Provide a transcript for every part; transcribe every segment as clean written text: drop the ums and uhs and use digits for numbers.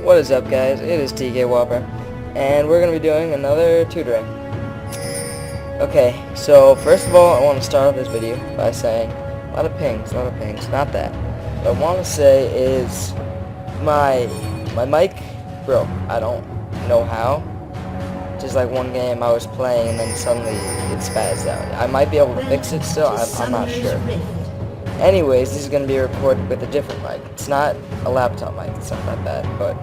What is up, guys? It is TK Whopper, and we're going to be doing another tutoring. Okay, so first of all, I want to start off this video by saying, a lot of pings, not that. What I want to say is, my mic broke. I don't know how. Just like one game I was playing and then suddenly it spazzed out. I might be able to fix it still, I'm not sure. Anyways, this is going to be recorded with a different mic. It's not a laptop mic, it's not that bad, but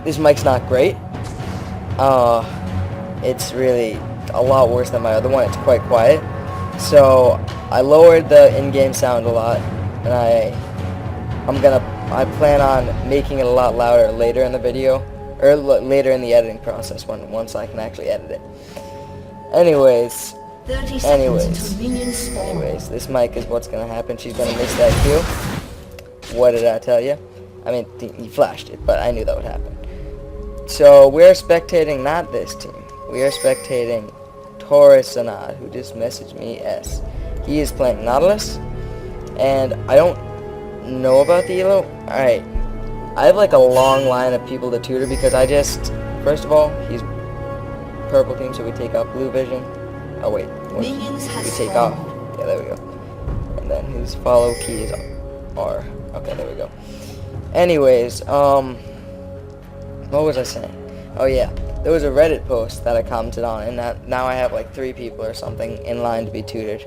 this mic's not great. It's really a lot worse than my other one. It's quite quiet. So I lowered the in-game sound a lot, and I plan on making it a lot louder later in the video, or later in the editing process once I can actually edit it. Anyways, this mic is what's gonna happen. She's gonna miss that cue. What did I tell you? I mean, you flashed it, but I knew that would happen. So we're spectating not this team. We are spectating Torisanod, who just messaged me S. He is playing Nautilus, and I don't know about the elo. Alright, I have like a long line of people to tutor because first of all, he's purple team, so we take off blue vision. Oh wait, we take off. Yeah, there we go. And then his follow key is R. Okay, there we go. Anyways, what was I saying? Oh yeah, there was a Reddit post that I commented on, and now I have like 3 people or something in line to be tutored.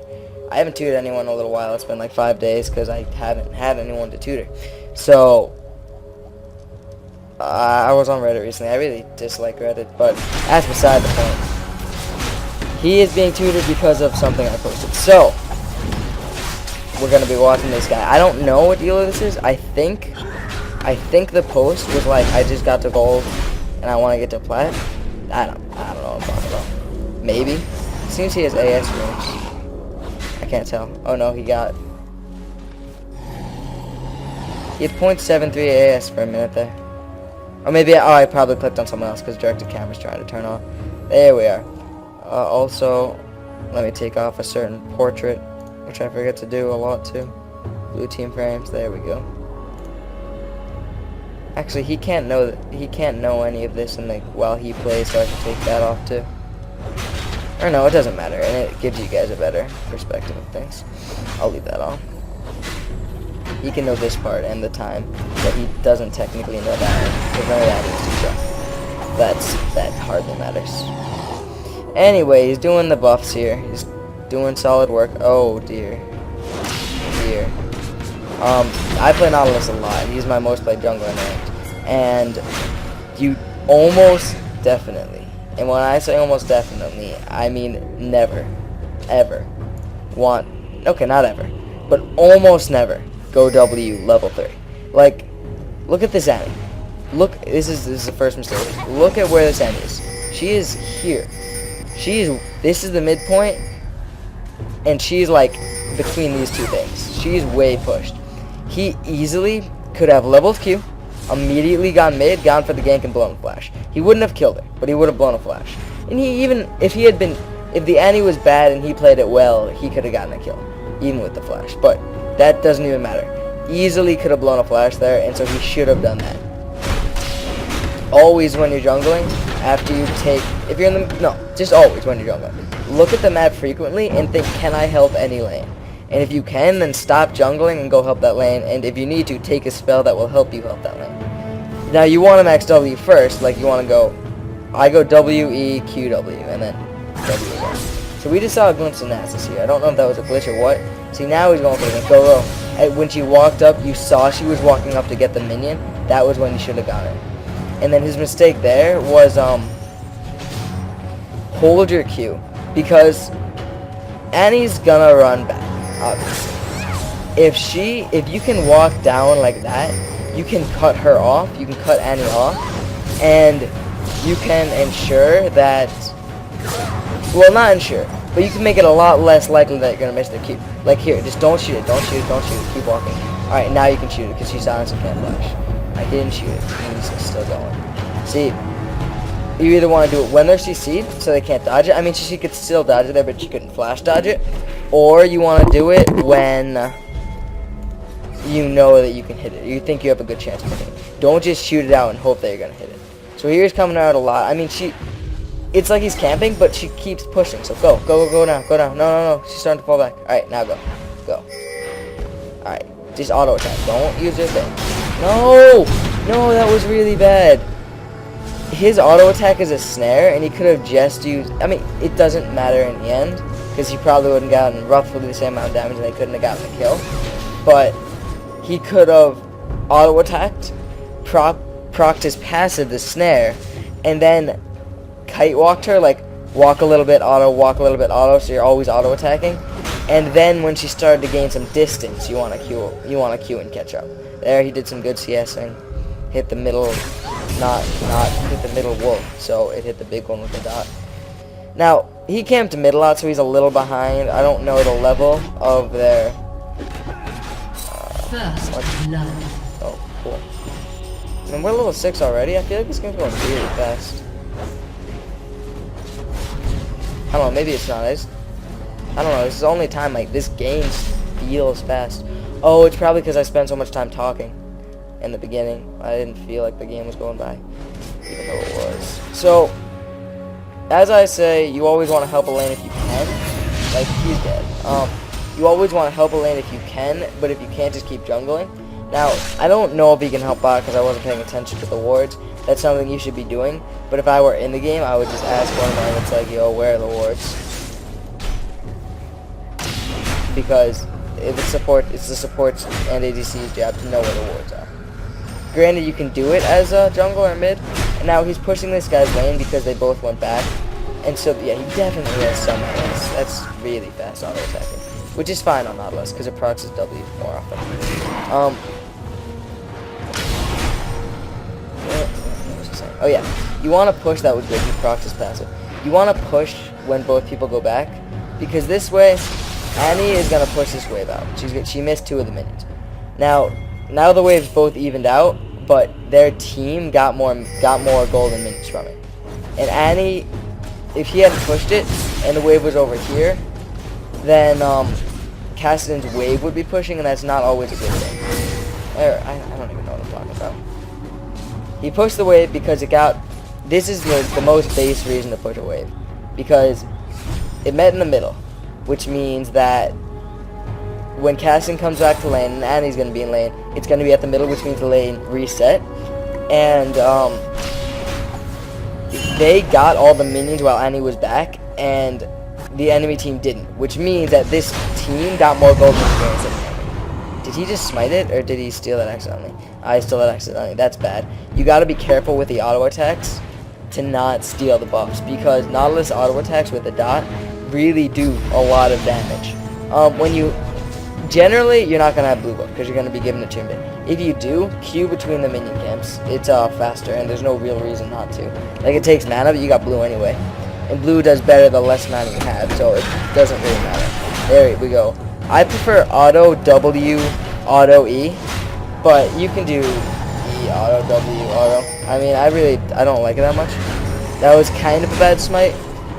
I haven't tutored anyone in a little while. It's been like 5 days because I haven't had anyone to tutor. So I was on Reddit recently. I really dislike Reddit, but that's beside the point. He is being tutored because of something I posted. So we're gonna be watching this guy. I don't know what deal this is. I think the post was like, I just got to gold and I want to get to plat. I don't know what I'm talking about. Maybe. It seems he has AS rooms. I can't tell. Oh no, he had 0.73 AS for a minute there. Or maybe, I probably clicked on someone else because directed camera's trying to turn on. There we are. Also, let me take off a certain portrait, which I forget to do a lot too. Blue team frames, there we go. Actually, he can't know any of this while he plays, so I can take that off too. Or no, it doesn't matter, and it gives you guys a better perspective of things. I'll leave that on. He can know this part and the time, but he doesn't technically know that. There's no adding, so that hardly matters. Anyway, he's doing the buffs here. He's doing solid work. Oh dear. I play Nautilus a lot. He's my most played jungler in ranked. And you almost definitely, and when I say almost definitely, I mean never, ever want, okay, not ever, but almost never go W level 3. Like, look at this Annie. Look, this is the first mistake. Look at where this Annie is. She is here. This is the midpoint, and she's like between these two things. She's way pushed. He easily could have leveled Q, immediately gone mid, gone for the gank, and blown a flash. He wouldn't have killed her, but he would have blown a flash. And if the Annie was bad and he played it well, he could have gotten a kill, even with the flash. But that doesn't even matter. Easily could have blown a flash there, and so he should have done that. Always when you're jungling, after you take, just always when you're jungling, look at the map frequently and think, can I help any lane? And if you can, then stop jungling and go help that lane, and if you need to, take a spell that will help you help that lane. Now you want to max W first, like you want to go, I go W, E, Q, W, and then W again. So we just saw a glimpse of Nasus here. I don't know if that was a glitch or what. See, now he's going for the go low. And when she walked up, you saw she was walking up to get the minion. That was when you should have got her. And then his mistake there was, hold your Q, because Annie's gonna run back, obviously. If you can walk down like that, you can cut her off, you can cut Annie off, and you can ensure that, well, not ensure, but you can make it a lot less likely that you're gonna miss the Q. Like here, just don't shoot it, keep walking. Alright, now you can shoot it, because she's silenced and can't flash. I didn't shoot it, and he's still going. See, you either want to do it when they're CC'd, so they can't dodge it. I mean, she could still dodge it there, but she couldn't flash dodge it. Or you want to do it when you know that you can hit it. You think you have a good chance of hitting it. Don't just shoot it out and hope that you're gonna hit it. So here's coming out a lot. I mean, it's like he's camping, but she keeps pushing. So go now, go down. No. She's starting to fall back. All right, now go. All right, just auto attack. Don't use your thing. No, that was really bad. His auto attack is a snare, and he could have just used. I mean, it doesn't matter in the end because he probably wouldn't have gotten roughly the same amount of damage, and they couldn't have gotten the kill. But he could have auto attacked, procced his passive, the snare, and then kite walked her, like walk a little bit auto, walk a little bit auto, so you're always auto attacking. And then when she started to gain some distance, you want to Q and catch up. There, he did some good CSing. Hit the middle, not hit the middle wolf, so it hit the big one with the dot. Now, he camped mid a lot, so he's a little behind. I don't know the level of their... First blood. Oh, cool. And we're level 6 already. I feel like this game's going really fast. I don't know, maybe it's not. I don't know, this is the only time, like, this game feels fast. Oh, it's probably because I spent so much time talking in the beginning. I didn't feel like the game was going by, even though it was. So, as I say, you always want to help a lane if you can. Like, he's dead. You always want to help a lane if you can, but if you can't, just keep jungling. Now, I don't know if he can help bot because I wasn't paying attention to the wards. That's something you should be doing. But if I were in the game, I would just ask one of mine. It's like, yo, where are the wards? Because if it's support, it's the support's and ADC's job to know where the wards are. Granted, you can do it as a jungler or mid. And now he's pushing this guy's lane because they both went back. And so, yeah, he definitely has some hits. That's really fast auto attacking. Which is fine on Nautilus because it procs his W more often. Oh yeah, you want to push. That was good. He procs his passive. You want to push when both people go back because this way, Annie is gonna push this wave out. She missed 2 of the minions. Now the waves both evened out, but their team got more golden minions from it. And Annie, if he hadn't pushed it and the wave was over here, then Kassadin's wave would be pushing, and that's not always a good thing. I don't even know what I'm talking about. He pushed the wave because it got... This is the most base reason to push a wave. Because it met in the middle, which means that when Kassadin comes back to lane, and Annie's going to be in lane, it's going to be at the middle, which means the lane reset. And they got all the minions while Annie was back, and the enemy team didn't, which means that this team got more golden experience than the enemy. Did he just smite it, or did he steal that accidentally? I stole that accidentally. That's bad. You got to be careful with the auto attacks to not steal the buffs, because Nautilus auto attacks with the dot really do a lot of damage. Generally, you're not going to have blue buff because you're going to be given a tune bit. If you do, Q between the minion camps. It's faster, and there's no real reason not to. Like, it takes mana, but you got blue anyway. And blue does better the less mana you have, so it doesn't really matter. There we go. I prefer auto W, auto E, but you can do E, auto W, auto. I mean, I don't like it that much. That was kind of a bad smite.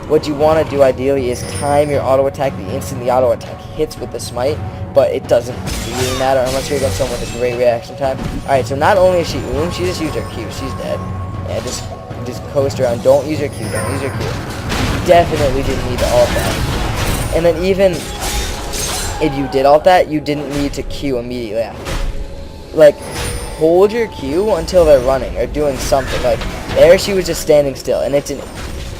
What you want to do ideally is time your auto attack the instant the auto attack hits with the smite, but it doesn't really matter unless you're against someone with a great reaction time. Alright, so not only is she she just used her Q. She's dead. Yeah, just coast around. Don't use your Q. Don't use your Q. You definitely didn't need to ult that. And then even if you did ult that, you didn't need to Q immediately after. Like, hold your Q until they're running or doing something. Like, there she was just standing still. And it's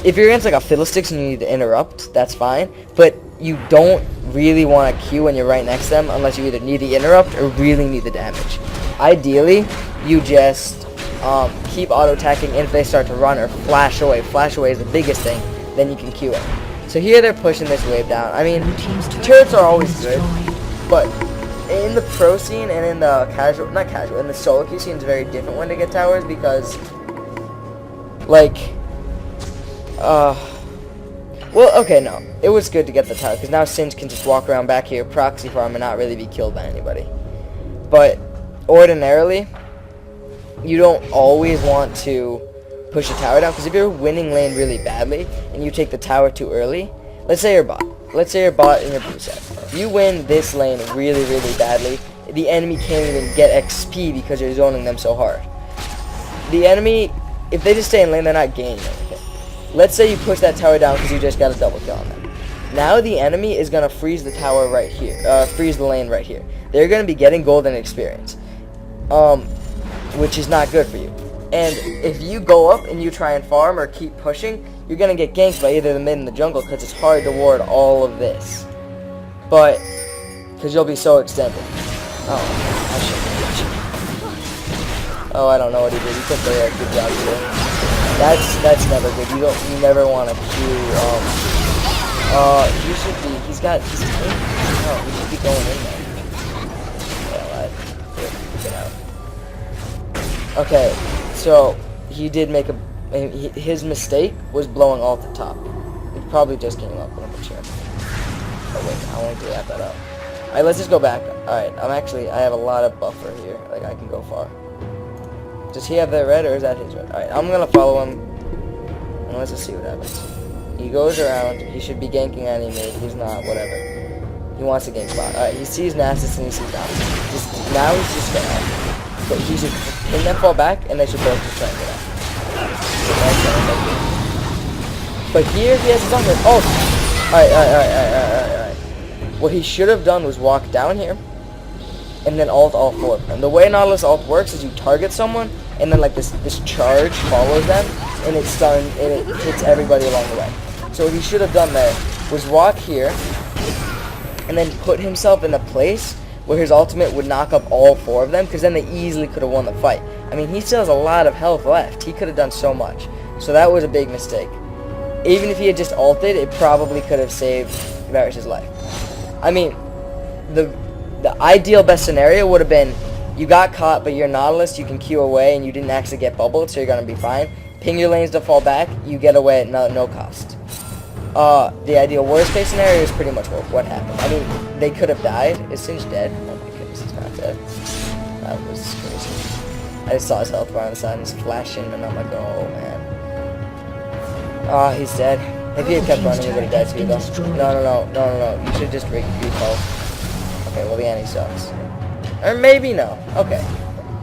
if you're against like a Fiddlesticks and you need to interrupt, that's fine. But you don't really want to Q when you're right next to them unless you either need the interrupt or really need the damage. Ideally, you just keep auto-attacking, and if they start to run or flash away is the biggest thing, then you can Q it. So here they're pushing this wave down. I mean, turrets are always good, but in the pro scene and in the in the solo queue scene, it's very different when they get towers because, like, well, okay, no. It was good to get the tower, because now Singe can just walk around back here, proxy farm, and not really be killed by anybody. But, ordinarily, you don't always want to push a tower down, because if you're winning lane really badly, and you take the tower too early, let's say you're bot in your blue set. You win this lane really, really badly, the enemy can't even get XP because you're zoning them so hard. the enemy, if they just stay in lane, they're not gaining anything. Let's say you push that tower down because you just got a double kill on them. Now the enemy is going to freeze the tower right here, freeze the lane right here. They're going to be getting golden experience, which is not good for you. And if you go up and you try and farm or keep pushing, you're going to get ganked by either the mid and the jungle because it's hard to ward all of this. But, because you'll be so extended. Oh, I don't know what he did. He took the good job too. That's never good. You never want to queue, he should be, he's tanking. No, he should be going in there. Get out. Okay, so he did make his mistake was blowing all at the top. He probably just came up with a sure. Oh wait, I won't do that up. Alright, let's just go back. Alright, I have a lot of buffer here. Like, I can go far. Does he have that red, or is that his red? Alright, I'm gonna follow him, and let's just see what happens. He goes around, he should be ganking any mid, he's not, whatever. He wants to gank spot. Alright, he sees Nasus and he sees Nautilus. Now he's just gonna, but he should pin them fall back, and they should both just try and get out. But here, he has his own red. Oh! Alright. What he should have done was walk down here, and then ult all four of them. The way Nautilus ult works is you target someone, and then like this charge follows them, and it hits everybody along the way. So what he should have done there was walk here, and then put himself in a place where his ultimate would knock up all four of them, because then they easily could have won the fight. I mean, he still has a lot of health left. He could have done so much. So that was a big mistake. Even if he had just ulted, it probably could have saved Varus' life. I mean, the ideal best scenario would have been, you got caught, but you're Nautilus, you can Q away, and you didn't actually get bubbled, so you're going to be fine. Ping your lanes to fall back, you get away at no cost. The ideal worst case scenario is pretty much what happened. I mean, they could have died. Is Singe dead? Oh my goodness, he's not dead. That was crazy. I just saw his health bar on the side and just flashing, and I'm like, oh man. He's dead. If he had kept running, he would have died too, though. No. You should just recall. Okay, well, the Annie sucks. Or maybe no. Okay.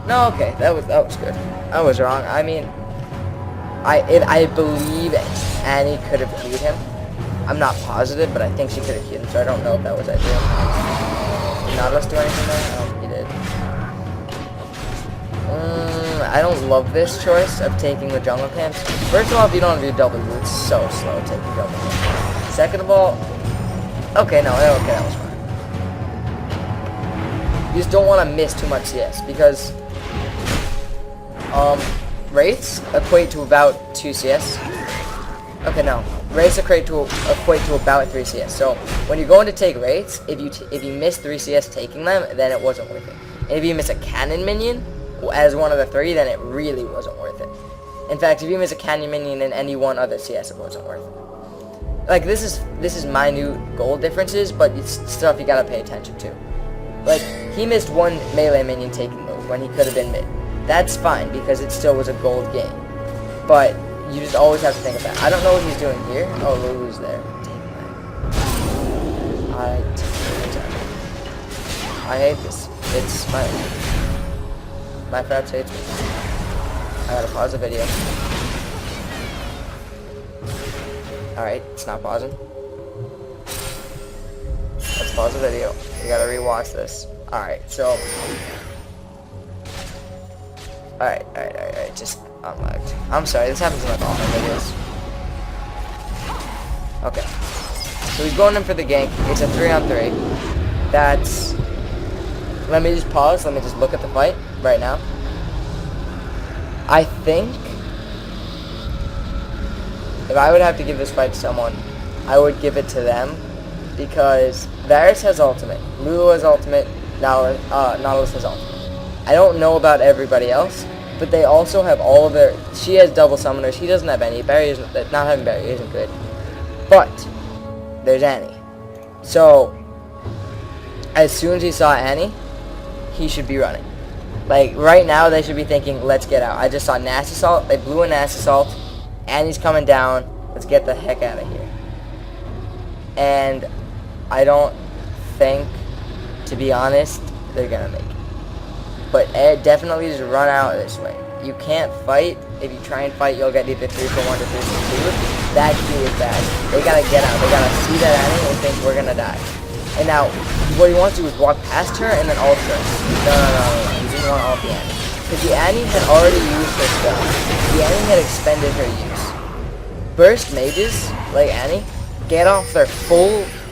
No, okay. That was good. I was wrong. I mean, I believe Annie could have queued him. I'm not positive, but I think she could have queued him, so I don't know if that was ideal. Did Nautilus do anything there? Oh, he did. I don't love this choice of taking the jungle camps. First of all, if you don't do double, it's so slow taking double camps. Second of all, okay, that was fine. You just don't want to miss too much CS, because rates equate to about 2 CS. Okay, no. Rates equate to about 3 CS. So when you're going to take rates, if you miss 3 CS taking them, then it wasn't worth it. And if you miss a cannon minion as one of the 3, then it really wasn't worth it. In fact, if you miss a cannon minion in any one other CS, it wasn't worth it. Like, this is minute goal differences, but it's stuff you gotta pay attention to. Like, he missed 1 melee minion taking move when he could have been mid. That's fine, because it still was a gold game. But you just always have to think of that. I don't know what he's doing here. Oh, Lulu's there. I hate this. It's my friend hates me. I gotta pause the video. Alright, it's not pausing. Let's pause the video. We gotta rewatch this. Alright, so. Alright, just unlocked. I'm sorry, this happens in like all my videos. Okay. So he's going in for the gank. It's a 3-on-3. That's. Let me just pause. Let me just look at the fight right now. I think if I would have to give this fight to someone, I would give it to them, because Varus has ultimate, Lulu has ultimate, Nautilus has ultimate. I don't know about everybody else, but they also have all of their. She has double summoners. He doesn't have any. Barry isn't. Not having Barry isn't good. But there's Annie. So as soon as he saw Annie, he should be running. Like, right now, they should be thinking, let's get out. I just saw Nasus ult. They blew a Nasus ult. Annie's coming down. Let's get the heck out of here. And I don't think, to be honest, they're going to make it. But definitely just run out this way. You can't fight. If you try and fight, you'll get either 3 for 1 or 3 for 2. That Q is bad. They gotta get out. They gotta see that Annie and think we're gonna die. And now, what he wants to do is walk past her and then ult her. No. He didn't want to ult the Annie. Because the Annie had already used her spell. The Annie had expended her use. Burst mages, like Annie, get off their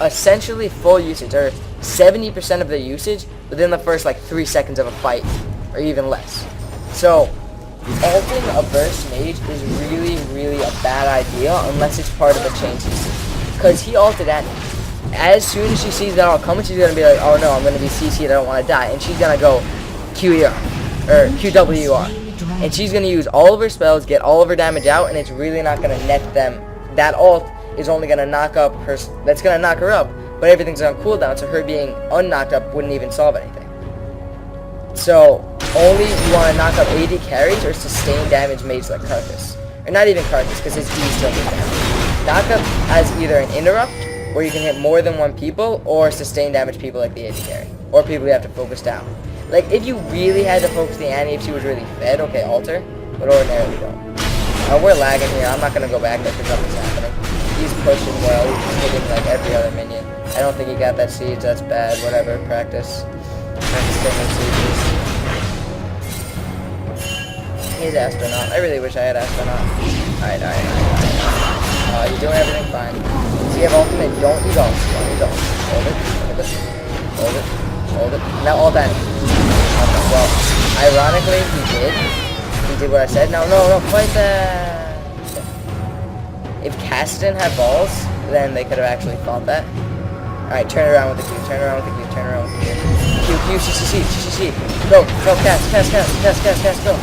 essentially full usage, or 70% of their usage within the first like 3 seconds of a fight, or even less. So, ulting a burst mage is really a bad idea unless it's part of a chain CC. Because he ulted Annie. As soon as she sees that all coming, she's gonna be like, oh no, I'm gonna be CC'd, I don't want to die, and she's gonna go QER or QWR, and she's gonna use all of her spells, get all of her damage out, and it's really not gonna net them. That ult is only gonna knock up her. That's gonna knock her up, but everything's on cooldown, so her being unknocked up wouldn't even solve anything. So only you want to knock up AD carries or sustain damage mages like Karthus, or not even Karthus, because his E still does damage. Knock up as either an interrupt, where you can hit more than 1 people, or sustain damage people like the AD carry, or people you have to focus down. Like, if you really had to focus the Annie if she was really fed, okay, alter, but ordinarily don't. We're lagging here. I'm not going to go back there because nothing's happening. He's pushing well. He's hitting like every other minion. I don't think he got that siege. That's bad. Whatever. Practice. Practice taking sieges. He's Astronaut. I really wish I had Astronaut. Alright. You're doing everything fine. So you have ultimate. Don't use ult. Don't use ult. Hold it. Hold it. Hold it. Now all that. Okay, well, ironically, he did. He did what I said. No, fight that. If Cass didn't have balls, then they could have actually fought that. Alright, turn around with the Q. Turn around with the Q. Turn around with the Q. Q, CCC. Go, Cass, go.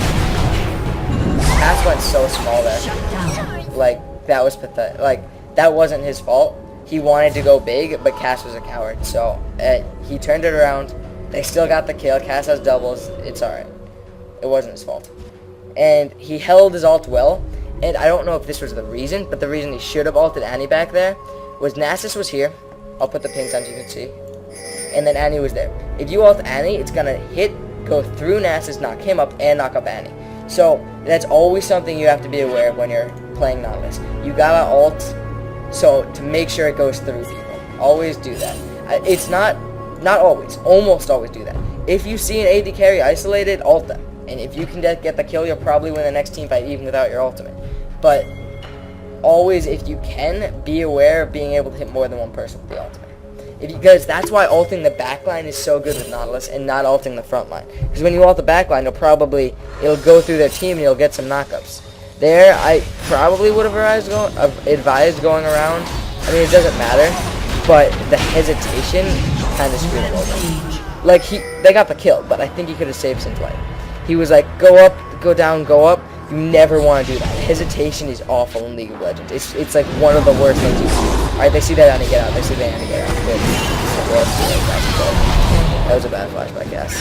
Cass went so small there. Like, that was pathetic. Like, that wasn't his fault. He wanted to go big, but Cass was a coward. So, he turned it around. They still got the kill. Cass has doubles. It's alright. It wasn't his fault. And he held his ult well. And I don't know if this was the reason, but the reason he should have ulted Annie back there was Nasus was here. I'll put the pings on so you can see. And then Annie was there. If you ult Annie, it's going to go through Nasus, knock him up, and knock up Annie. So, that's always something you have to be aware of when you're playing Nautilus. You gotta ult, so to make sure it goes through people. Always do that. It's not always, almost always do that. If you see an AD carry isolated, ult them. And if you can get the kill, you'll probably win the next team fight even without your ultimate. But always, if you can, be aware of being able to hit more than one person with the ultimate. Because that's why ulting the backline is so good with Nautilus and not ulting the front line. Because when you ult the backline, it'll go through their team and you'll get some knockups. There, I probably would have advised going around. I mean, it doesn't matter, but the hesitation kind of screwed it over. Like, they got the kill, but I think he could have saved some life. He was like, go up, go down, go up. You never want to do that. Hesitation is awful in League of Legends. It's like one of the worst things you see. Alright, they see that Annie get out. They see that Annie get out. Good. That was a bad flash by Cass.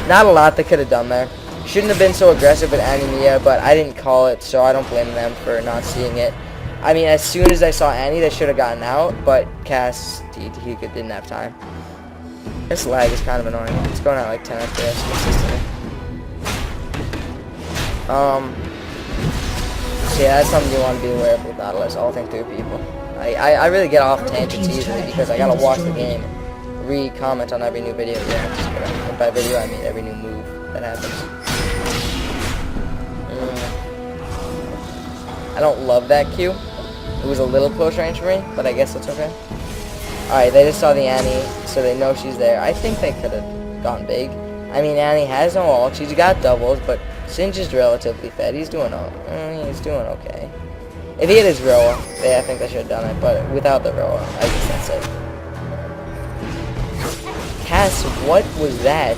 Not a lot they could have done there. Shouldn't have been so aggressive with Annie Mia, but I didn't call it, so I don't blame them for not seeing it. I mean, as soon as I saw Annie, they should have gotten out, but Cass, he didn't have time. This lag is kind of annoying. It's going out like 10 FPS consistently. So yeah, that's something you want to be aware of with Nautilus, ulting through people. I really get off tangents easily because I gotta watch the game, re-comment on every new video. Yeah, just kidding. And by video I mean every new move that happens. I don't love that Q. It was a little close range for me, but I guess that's okay. Alright, they just saw the Annie, so they know she's there. I think they could have gone big. I mean, Annie has no ult. She's got doubles, but Singe is relatively fed. He's doing okay. If he had his Roa, I think they should have done it, but without the Roa, I guess that's it. Cass, what was that?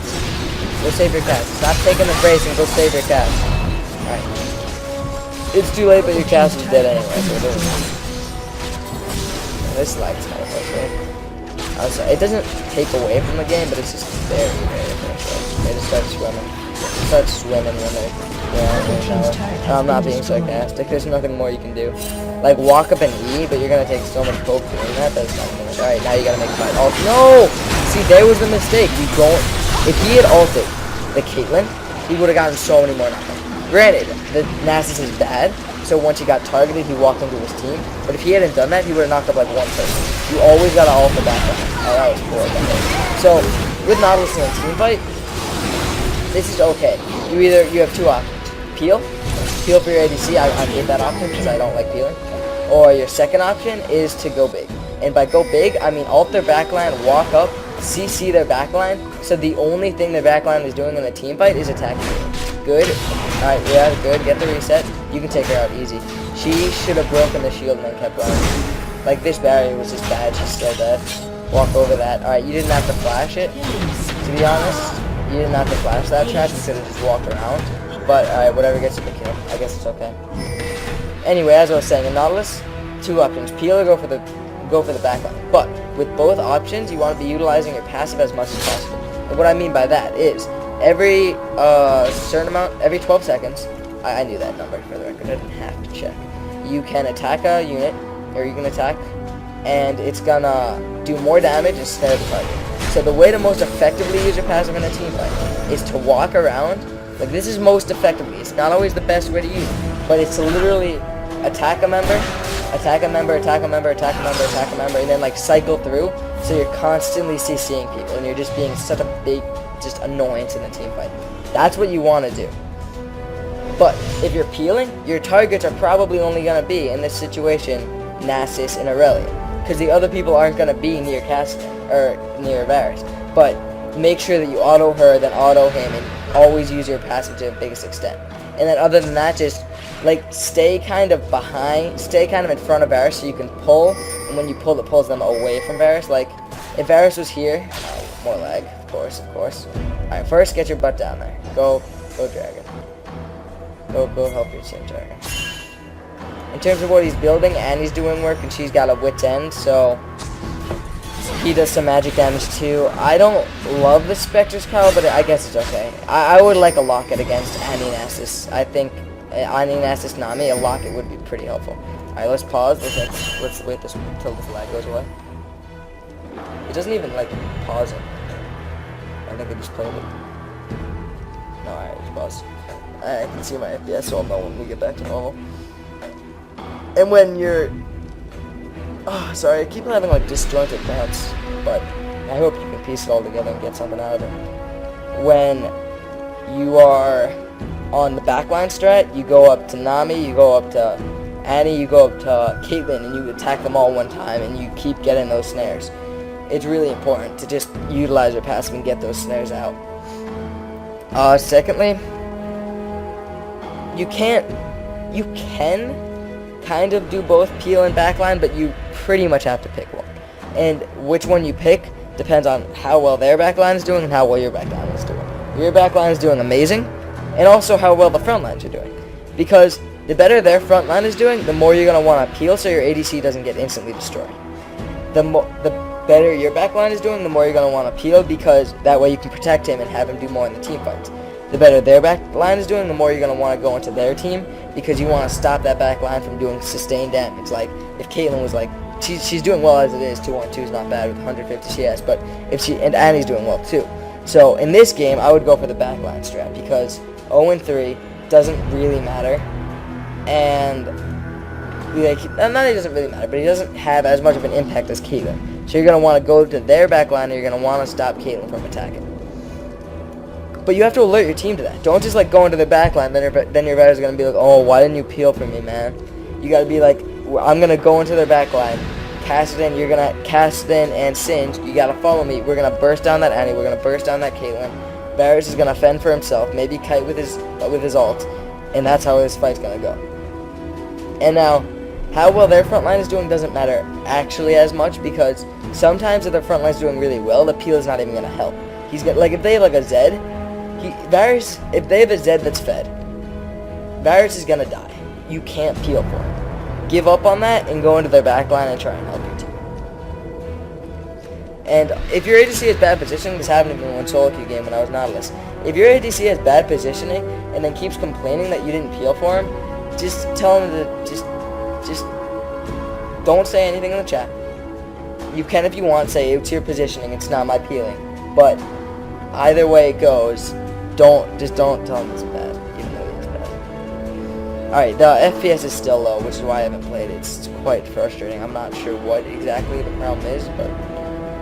Go save your Cass. Stop taking the brace and go save your Cass. Alright. It's too late, but your Cass is dead anyway, so it doesn't. This lag is kind of frustrating. I'm sorry, it doesn't take away from the game, but it's just very frustrating. They just start swimming. When they're in the shower. I'm not being sarcastic. There's nothing more you can do. Like, walk up and E, but you're going to take so much poke doing that. That's not going to... Alright, now you got to make a fight. No! See, there was the mistake. If he had ulted the Caitlyn, he would have gotten so many more knockdowns. Granted, the Nasus is bad, so once he got targeted, he walked into his team. But if he hadn't done that, he would have knocked up like one person. You always got to ult the background. Oh, that was poor. So, with Nautilus in a team fight, this is okay. You have two options. Peel for your ADC. I hate that option because I don't like peeling. Or your second option is to go big. And by go big, I mean ult their backline, walk up, CC their backline, so the only thing their backline is doing in the team fight is attacking you. Good. Alright, yeah, good. Get the reset. You can take her out easy. She should have broken the shield and then kept running. Like, this barrier was just bad. She's still dead. Walk over that. Alright, you didn't have to flash it, to be honest. You didn't have to flash that trash. You could have just walked around. But, alright, whatever gets you the kill. I guess it's okay. Anyway, as I was saying, in Nautilus, two options. Peel or go for the backline. But with both options, you want to be utilizing your passive as much as possible. And what I mean by that is every certain amount, every 12 seconds, I knew that number for the record, I didn't have to check. You can attack a unit, or you can attack, and it's gonna do more damage and snare the target. So the way to most effectively use your passive in a team fight is to walk around. Like, this is most effectively. It's not always the best way to use it, but it's to literally attack a member, attack a member, attack a member, attack a member, attack a member, and then like cycle through, so you're constantly CCing people, and you're just being such a big, just annoyance in the team fight. That's what you want to do. But if you're peeling, your targets are probably only going to be, in this situation, Nasus and Aurelia, because the other people aren't going to be near Castle, or near Varus. But make sure that you auto her, then auto him, and always use your passive to the biggest extent. And then other than that, just like stay kind of behind, stay kind of in front of Varus so you can pull, and when you pull, it pulls them away from Varus. Like, if Varus was here, more lag, of course. Alright, first get your butt down there. Go Dragon. Go help your team, Dragon. In terms of what he's building, Annie's doing work, and she's got a wit's end, so he does some magic damage too. I don't love the Spectre's Cowl, but I guess it's okay. I would like a Locket against Annie Nasus. I think Annie Nasus Nami, a Locket would be pretty helpful. Alright, let's pause. Let's wait until this lag goes away. It doesn't even like pause it. I think I just played it. No, alright, just pause. I can see my FPS, so I'll know when we get back to normal. And when you're... Oh, sorry, I keep having like disjointed bounce, but I hope you can piece it all together and get something out of it. When you are on the backline strat, you go up to Nami, you go up to Annie, you go up to Caitlyn, and you attack them all one time, and you keep getting those snares. It's really important to just utilize your passive and get those snares out. Secondly, you can kind of do both peel and backline, but you pretty much have to pick one. And which one you pick depends on how well their backline is doing and how well your backline is doing. Your backline is doing amazing, and also how well the front lines are doing. Because the better their front line is doing, the more you're going to want to peel so your ADC doesn't get instantly destroyed. The better your backline is doing, the more you're going to want to peel, because that way you can protect him and have him do more in the team fights. The better their backline is doing, the more you're going to want to go into their team, because you want to stop that backline from doing sustained damage. Like, if Caitlyn was like, she's doing well as it is, 2-1-2 is not bad with 150 CS, but and Annie's doing well too. So in this game, I would go for the backline strat, because 0-3 doesn't really matter, and like, not that it doesn't really matter, but he doesn't have as much of an impact as Caitlyn. So you're going to want to go to their backline, and you're going to want to stop Caitlyn from attacking. But you have to alert your team to that. Don't just like go into the backline, then your Varus is going to be like, oh, why didn't you peel for me, man? You got to be like, I'm going to go into their backline, cast it in, you're going to cast in and Singe, you got to follow me, we're going to burst down that Annie, we're going to burst down that Caitlyn, Varus is going to fend for himself, maybe kite with his ult, and that's how this fight's going to go. And now, how well their front line is doing doesn't matter actually as much, because sometimes if their front line is doing really well, the peel is not even going to help. He's gonna, like, if they have like a Zed, Varus, if they have a Zed that's fed, Varus is gonna die. You can't peel for him. Give up on that and go into their backline and try and help your team. And if your ADC has bad positioning, this happened to me in one solo queue game when I was Nautilus. If your ADC has bad positioning and then keeps complaining that you didn't peel for him, just tell him to just don't say anything in the chat. You can, if you want, say it's your positioning, it's not my peeling. But either way it goes, just don't tell him it's bad, even though it's bad. Alright, the FPS is still low, which is why I haven't played it. It's quite frustrating. I'm not sure what exactly the problem is, but...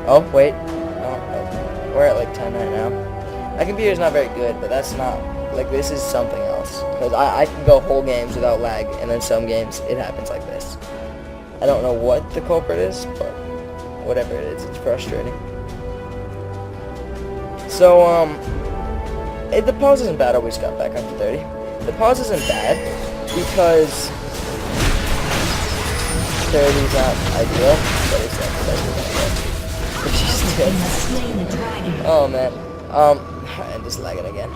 Oh, wait. Oh, we're at like 10 right now. My computer's not very good, but that's not... Like, this is something else. Because I can go whole games without lag, and then some games, it happens like this. I don't know what the culprit is, but whatever it is, it's frustrating. So, the pause isn't bad. I always got back up to 30. The pause isn't bad because 30 is not ideal, but it's not the best we're gonna get. Oh man. I'm just lagging again.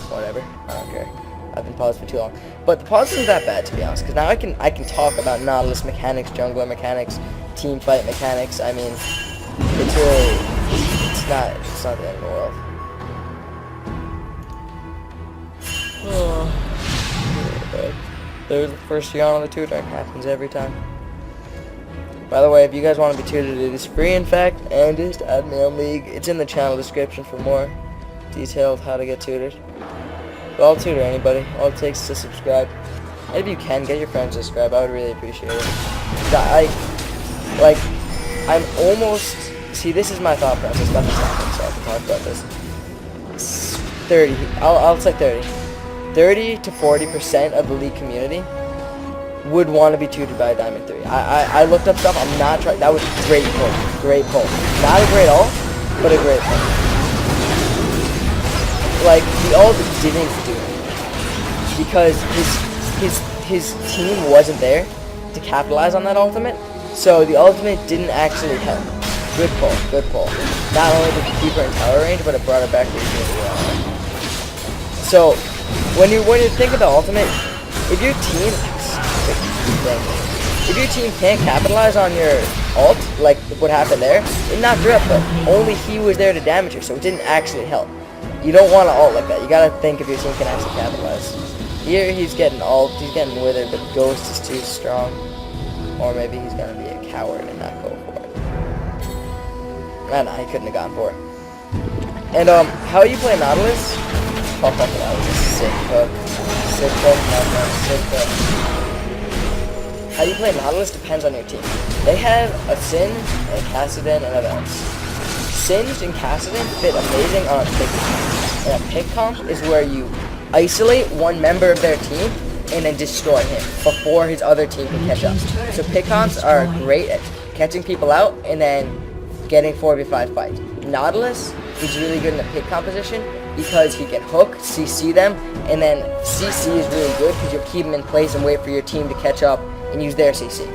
Whatever. I don't care. I've been paused for too long. But the pause isn't that bad, to be honest, because now I can talk about Nautilus mechanics, jungler mechanics, team fight mechanics. I mean, it's really, it's not the end of the world. Oh, there's the first yawn on the tutoring. Happens every time. By the way, if you guys want to be tutored, it is free, in fact, and just add me on League. It's in the channel description for more detailed how to get tutored. But I'll tutor anybody. All it takes is to subscribe. And if you can, get your friends to subscribe. I would really appreciate it. I'm almost... See, this is my thought process. Nothing's happening, so I can talk about this. 30. I'll say 30. 30 to 40% of the League community would want to be tutored by a Diamond 3. I looked up stuff. I'm not trying... That was a great poll. Great poll. Not a great ult, but a great poll. Like, the ult didn't do it because his team wasn't there to capitalize on that ultimate, so the ultimate didn't actually help. Good pull, good pull. Not only did it keep her in tower range, but it brought her back to the community. So, when you think of the ultimate, if your team can't capitalize on your ult, like what happened there, it knocked her up, but only he was there to damage her, so it didn't actually help. You don't want to ult like that. You gotta think if your team can actually capitalize. Here he's getting ult, he's getting withered, but Ghost is too strong. Or maybe he's gonna be a coward and not go for it. Nah, he couldn't have gone for it. And how you play Nautilus? Oh fuck it, that was a sick hook. Sick hook, sick hook. How you play Nautilus depends on your team. They have a Sin, a Kassadin, and a Vex. Singed and Kassadin fit amazing on a pick comp. And a pick comp is where you isolate one member of their team and then destroy him before his other team can catch up. So pick comps are great at catching people out and then getting 4v5 fights. Nautilus is really good in the pick composition because he can hook, CC them, and then CC is really good because you'll keep them in place and wait for your team to catch up and use their CC.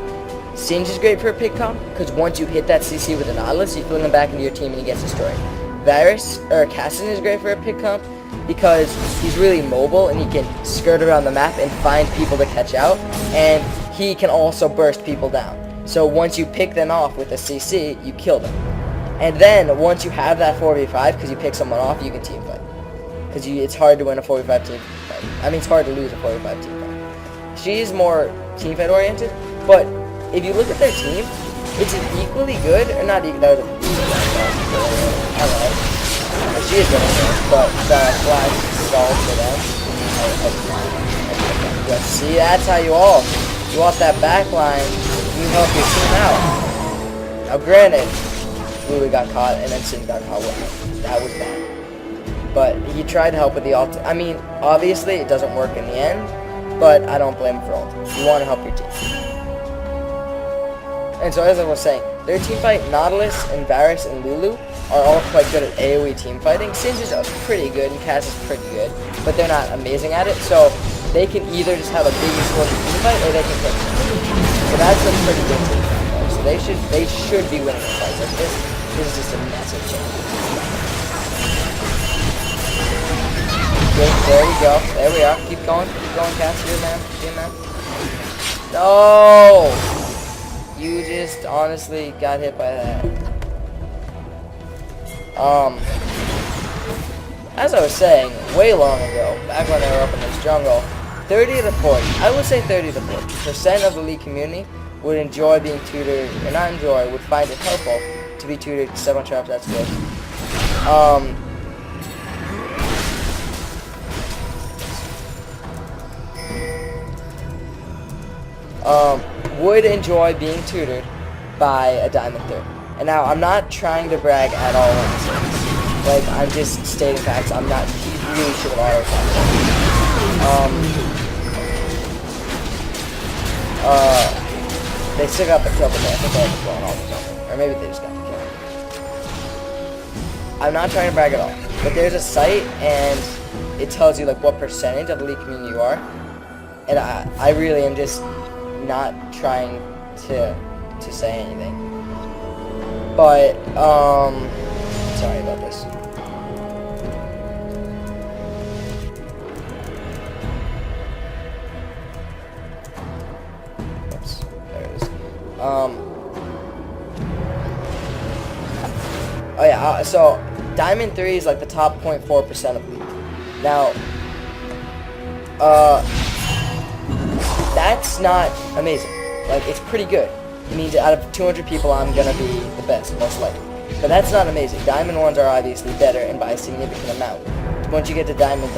Singe is great for a pick comp, because once you hit that CC with a Nautilus, you fling him back into your team and he gets destroyed. Kassadin is great for a pick comp, because he's really mobile and he can skirt around the map and find people to catch out, and he can also burst people down. So once you pick them off with a CC, you kill them. And then, once you have that 4v5, because you pick someone off, you can team fight. Because it's hard to win a 4v5 team fight. I mean, it's hard to lose a 4v5 team fight. She's more team fight oriented, but if you look at their team, it's equally good, or not equal, that was a I don't know. She is good at it, but the flash stalled for them. But see, that's how you ult. You ult that back line, you help your team out. Now granted, Lulu got caught, and then Sin got caught with him. That was bad. But he tried to help with the ult. I mean, obviously, it doesn't work in the end, but I don't blame him for ult. You want to help your team. And so as I was saying, their team fight, Nautilus and Varus and Lulu, are all quite good at AoE team fighting. Singe is pretty good and Cass is pretty good, but they're not amazing at it, so they can either just have a big explosive team fight or they can kill them. So that's a pretty good team fight. So they should be winning the fights like this. This is just a massive chance. Good, there you go. There we are. Keep going, Cass. You're a man. You're a man. No! You just honestly got hit by that. As I was saying, way long ago, back when they were up in this jungle, 30 to 40, I would say 30 to 40% of the League community would enjoy being tutored, or not enjoy, would find it helpful to be tutored 7 traps, that's good. would enjoy being tutored by a Diamond 3. And now, I'm not trying to brag at all on this. Like, I'm just stating facts. I'm not, he really should have they still got the kill, but I think they had the blown off or something. Or maybe they just got the kill. I'm not trying to brag at all. But there's a site, and it tells you, like, what percentage of the League community you are. And I really am just not trying to say anything. But, sorry about this. Oops, there it is. Oh yeah, so Diamond 3 is like the top 0.4% of the league. Now, that's not amazing. Like, it's pretty good. It means out of 200 people, I'm gonna be the best, most likely. But that's not amazing. Diamond 1s are obviously better, and by a significant amount. Once you get to Diamond,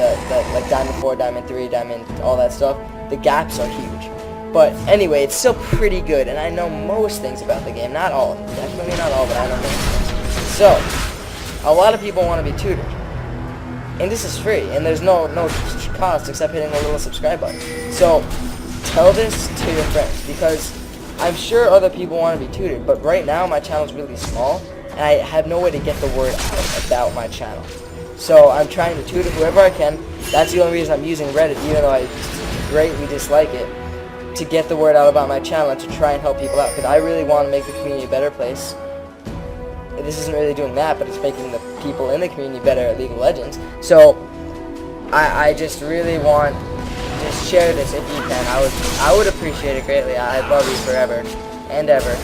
like Diamond 4, Diamond 3, Diamond, all that stuff, the gaps are huge. But anyway, it's still pretty good, and I know most things about the game. Not all. Definitely not all, but I know most things. So, a lot of people want to be tutored. And this is free, and there's no cost except hitting the little subscribe button. So, tell this to your friends, because I'm sure other people want to be tutored, but right now my channel is really small, and I have no way to get the word out about my channel. So I'm trying to tutor whoever I can. That's the only reason I'm using Reddit, even though I greatly dislike it, to get the word out about my channel and to try and help people out, because I really want to make the community a better place. This isn't really doing that, but it's making the people in the community better at League of Legends. So I just really want, just share this if you can. I would appreciate it greatly. I'd love you forever and ever,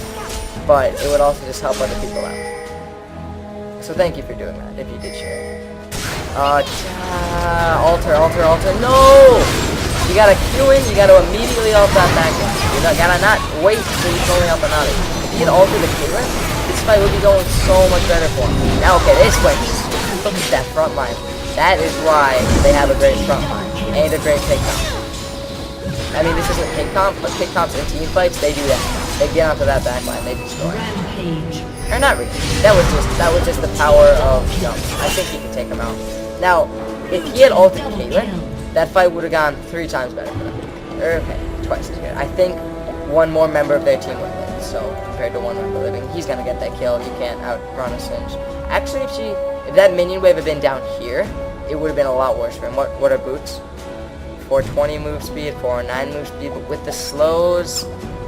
but it would also just help other people out. So thank you for doing that, if you did share it. Alter, no! You gotta Q in, you gotta immediately ult that back in. You gotta not wait until you fully up and out. If you can alter the Caitlyn, this fight would be going so much better for him. Now, okay, this way. Look at that front line. That is why they have a great front line and a great pick comp. I mean, this isn't pick comp, but pick comps in team fights, they do that. They get onto that back line, they destroy it. Or not really. That was just the power of jump. I think he could take him out. Now, if he had ulted Caitlyn, that fight would have gone 3 times better for them. Or, okay, twice as good. I think one more member of their team would live. So, compared to one member living, he's gonna get that kill. He can't outrun a Singe. Actually, if that minion wave had been down here, it would have been a lot worse for him. What are boots? 420 move speed, 409 move speed, but with the slows,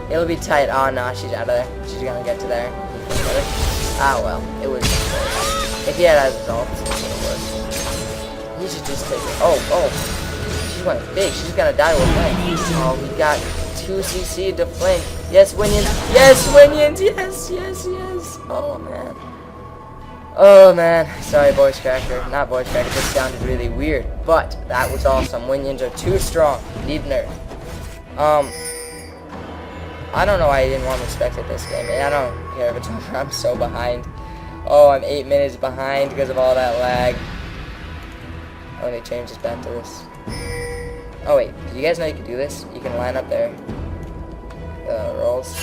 it'll be tight. Oh no, she's out of there. She's gonna get to there. Ah well, it was close. If he had his ult, it would have worked. He should just take it. Oh, she went big. She's gonna die with flank. Oh, we got 2 CC to flank. Yes, Winions. Yes, Winions. Yes. Oh man. Sorry, voice cracker. Not voice cracker. This sounded really weird, but that was awesome. Winions are too strong. Need nerf. I don't know why I didn't want to spectate this game, and I don't care if it's over. I'm so behind. Oh, I'm 8 minutes behind because of all that lag. Let me change this back to this. Oh wait, did you guys know you can do this? You can line up their rolls.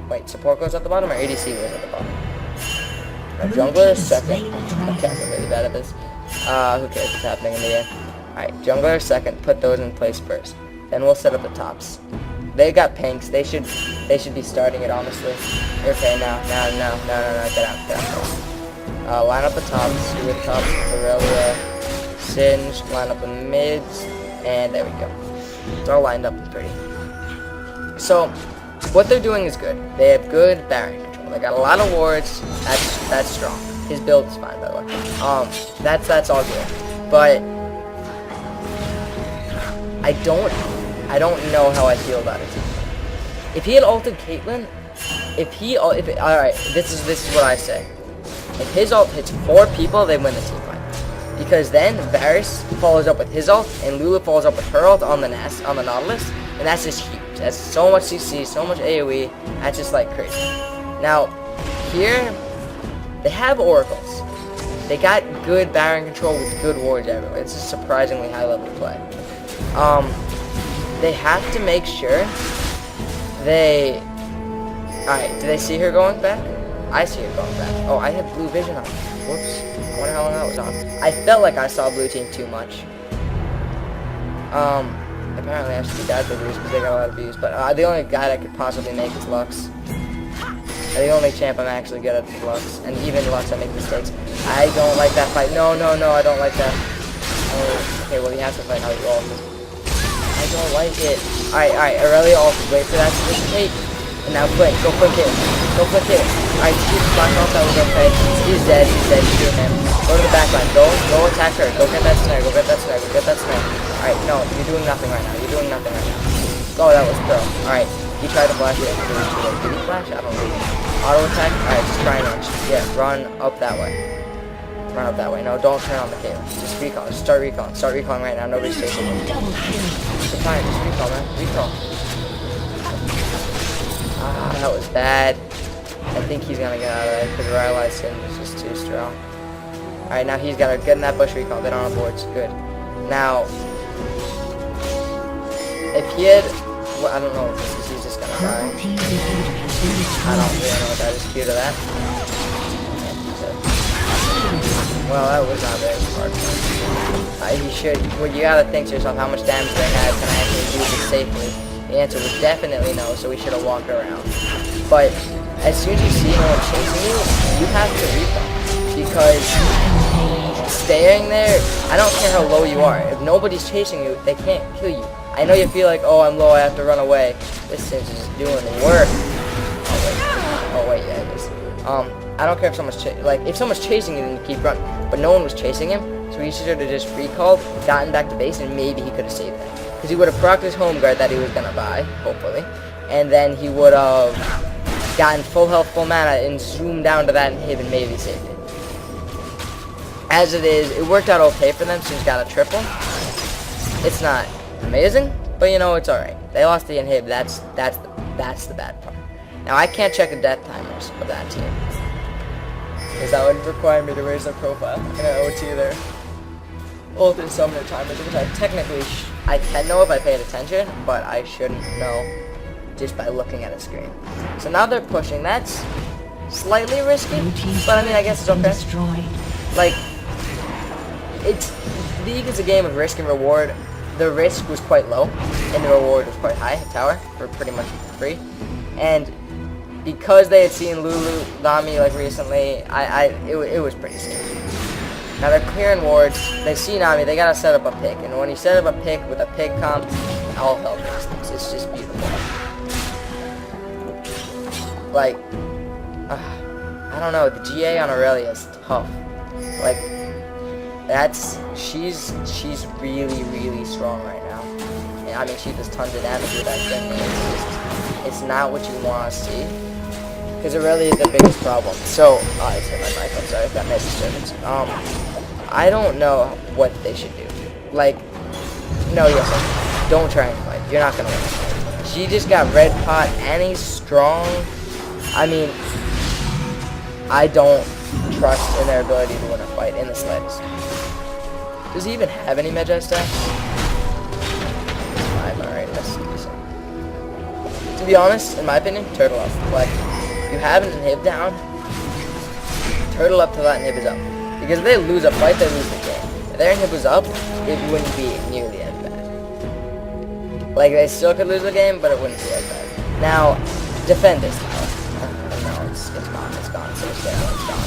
Wait, support goes at the bottom or ADC goes at the bottom? Jungler second. Okay, I'm really bad at this. Who cares what's happening in the air? Alright, jungler second, put those in place first. Then we'll set up the tops. They got pinks, they should be starting it honestly. Okay, no, get out. Line up the tops, do the tops, Aurelia, Singe, line up the mids, and there we go. It's all lined up and pretty. So, what they're doing is good. They have good Baron control. They got a lot of wards, that's strong. His build is fine, by the way. That's all good. But, I don't know how I feel about it. If he had ulted Caitlyn, alright, this is what I say. If his ult hits 4 people, they win the team fight. Because then Varus follows up with his ult, and Lulu follows up with her ult on the Nautilus, and that's just huge. That's so much CC, so much AoE, that's just like crazy. Now, here, they have oracles. They got good Baron control with good wards everywhere. It's a surprisingly high level play. they have to make sure they... Alright, do they see her going back? I see her going back. Oh, I have blue vision on. Whoops. I wonder how long that was on. I felt like I saw blue team too much. Apparently I should be bad for views because they got a lot of views. But the only guy I could possibly make is Lux. The only champ I'm actually good at is Lux. And even Lux, I make mistakes. I don't like that fight. No, no, no, I don't like that. Oh, okay, well, he has to fight how he ulted. I don't like it. Alright, Aurelia ulted. Wait for that to dissipate. And now Flint. Go Flint it. Go Flint it. Alright, keep flash off. That was okay. He's dead. He's dead. Shoot him. Go to the back line. Go attack her. Go get that snare. Go get that snare. Go get that snare. Alright, no, you're doing nothing right now. You're doing nothing right now. Oh, that was pro. Alright, he tried to flash it. Did he flash? I don't know. Auto attack? Alright, just try and run. Yeah, run up that way. Run up that way. No, don't turn on the cable. Just recall. Just start recalling. Start recalling right now. Nobody's chasing you. It's fine. Just recall, man. Recall. Ah, that was bad. I think he's gonna get out of that because Rylai's Sin is just too strong. Alright, now he's gotta get in that bush recall. They don't have boards. Good. Now, if he had... Well, I don't know if he's just gonna die. I don't really know what that is. Due to that. Well, that was not very hard. He should... Well, you gotta think to yourself how much damage they have. Can I actually use it safely? The answer was definitely no, so we should have walked around. But as soon as you see no one chasing you, you have to recall. Because staying there, I don't care how low you are. If nobody's chasing you, they can't kill you. I know you feel like, oh, I'm low, I have to run away. This is just doing the work. Oh wait, yeah, it is. I don't care if someone's if someone's chasing you, then you keep running. But no one was chasing him, so he should have just recalled, gotten back to base, and maybe he could have saved that. Because he would have procced his home guard that he was gonna buy, hopefully, and then he would have gotten full health, full mana, and zoomed down to that inhib and maybe saved it. As it is, it worked out okay for them since he got a triple. It's not amazing, but you know, it's alright. They lost the inhib, that's the bad part. Now I can't check the death timers of that team, because that would require me to raise their profile, and I owe it to their ult and summoner timers, which I technically, I can know if I paid attention, but I shouldn't know just by looking at a screen. So now they're pushing, that's slightly risky, but I mean, I guess it's okay. Like, League is a game of risk and reward. The risk was quite low, and the reward was quite high. Tower for pretty much free, and because they had seen Lulu Nami like recently, it was pretty scary. Now they're clearing wards. They see Nami. They gotta set up a pick, and when you set up a pick with a pig comp, all hell breaks loose. It's just beautiful. Like, I don't know. The GA on Aurelia is tough. Like, she's really strong right now. And, I mean, she does tons of damage with that thing. It's not what you want to see. Because Aurelia is the biggest problem. So, I just hit my mic. I'm sorry if that made disturbance. I don't know what they should do. Like, no, yes, don't try and fight. You're not gonna win. She just got red pot, and he's strong. I mean, I don't trust in their ability to win a fight in the slightest. Does he even have any Magi stats? 5, alright, that's decent. To be honest, in my opinion, turtle up. Like, you have an inhib down, turtle up till that inhib is up. Because if they lose a fight, they lose the game. If their inhib was up, it wouldn't be nearly as bad. Like, they still could lose the game, but it wouldn't be as bad. Now, defend this tower. No, it's gone. So it's gone.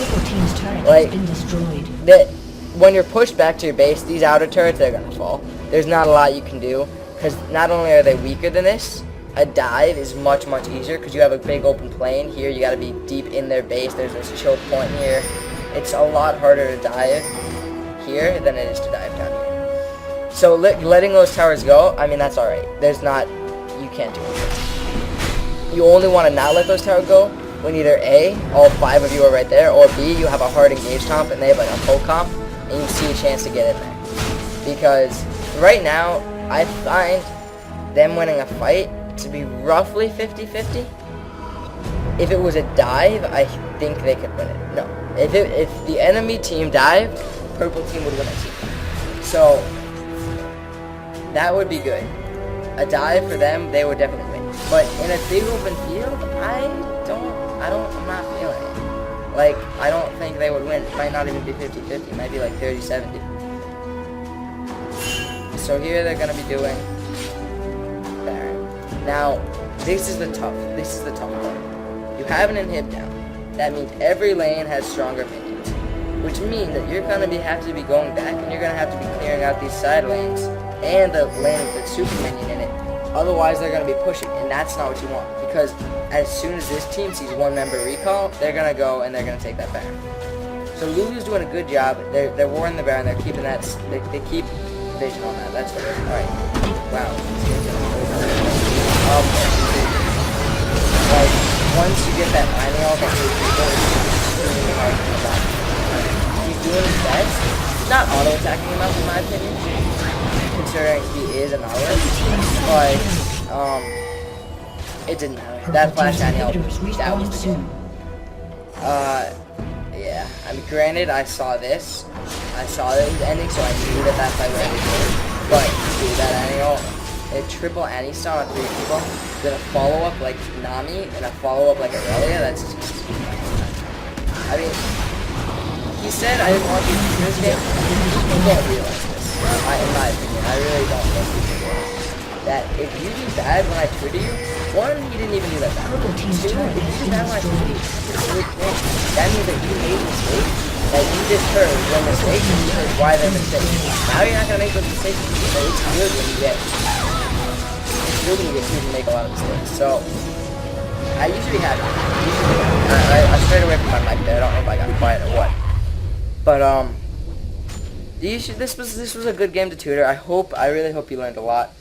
Local team's turret has been destroyed. When you're pushed back to your base, these outer turrets, they're gonna fall. There's not a lot you can do, because not only are they weaker than this, a dive is much easier, because you have a big open plane. Here, you gotta be deep in their base. There's this choke point here. It's a lot harder to dive here than it is to dive down here. So letting those towers go, I mean, that's alright. You can't do anything. You only want to not let those towers go when either A, all 5 of you are right there, or B, you have a hard engage comp and they have like a full comp, and you see a chance to get in there. Because right now, I find them winning a fight to be roughly 50-50. If it was a dive, I think they could win it. No. If the enemy team dived, purple team would win it too. So, that would be good. a dive for them, they would definitely win. But in a big open field, I'm not feeling it. Like, I don't think they would win. It might not even be 50-50. It might be like 30-70. So here they're going to be doing Baron. Now, this is the tough part. You have an inhib down. That means every lane has stronger minions. Which means that you're going to have to be going back and you're going to have to be clearing out these side lanes and the lane with the super minion in it. Otherwise, they're going to be pushing, and that's not what you want. Because as soon as this team sees one member recall, they're going to go and they're going to take that Baron. So Lulu's doing a good job. They're warring the Baron. They're keeping that. They keep vision on that. That's good. All right. Wow. Like once you get that lineal, that really hard to come back. He's doing his best. He's not auto attacking him out, in my opinion, considering he is an Nautilus. But it didn't matter. That flash lineal, that was the game. Yeah. I mean, granted, I saw this. I saw that it was ending, so I knew that fight would end. But dude, that annual, a triple anti-stun on 3 people, then a follow-up like Nami, and a follow-up like Aurelia, that's just... I mean, he said I didn't want you to do this game. You don't realize this. In my opinion, I really don't think you can realize that if you do bad when I Twitter you, 1, he didn't even do that bad. 2, if you do bad when I Twitter you, that means that you made mistakes. That you just heard your mistakes and you heard why they're mistakes. Now you're not gonna make those mistakes, but it's good when you get people to make a lot of mistakes. So I usually have I strayed away from my mic there. I don't know if I got quiet or what. But this was a good game to tutor. I really hope you learned a lot.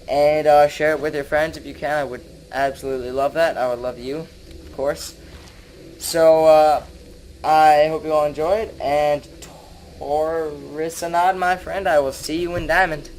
And share it with your friends if you can. I would absolutely love that. I would love you, of course. So I hope you all enjoyed, and Torisanod, my friend, I will see you in Diamond.